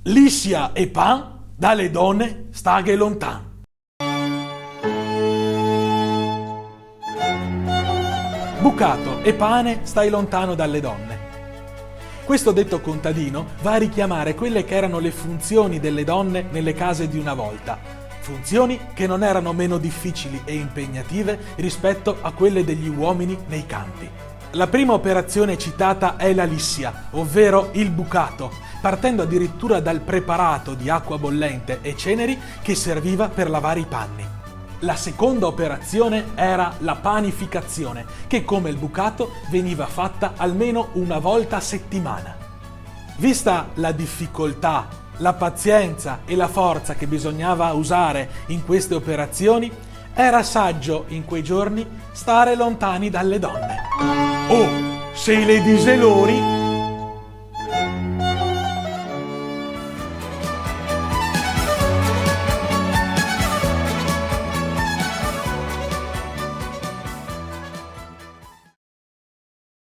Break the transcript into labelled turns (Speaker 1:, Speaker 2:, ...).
Speaker 1: Lissia e pan, dalle donne staghe lontan. Bucato e pane, stai lontano dalle donne. Questo detto contadino va a richiamare quelle che erano le funzioni delle donne nelle case di una volta, funzioni che non erano meno difficili e impegnative rispetto a quelle degli uomini nei campi. La prima operazione citata è la lissia, ovvero il bucato, partendo addirittura dal preparato di acqua bollente e ceneri che serviva per lavare i panni. La seconda operazione era la panificazione, che come il bucato veniva fatta almeno una volta a settimana. Vista la difficoltà, la pazienza e la forza che bisognava usare in queste operazioni, era saggio in quei giorni stare lontani dalle donne. Oh, se le diselori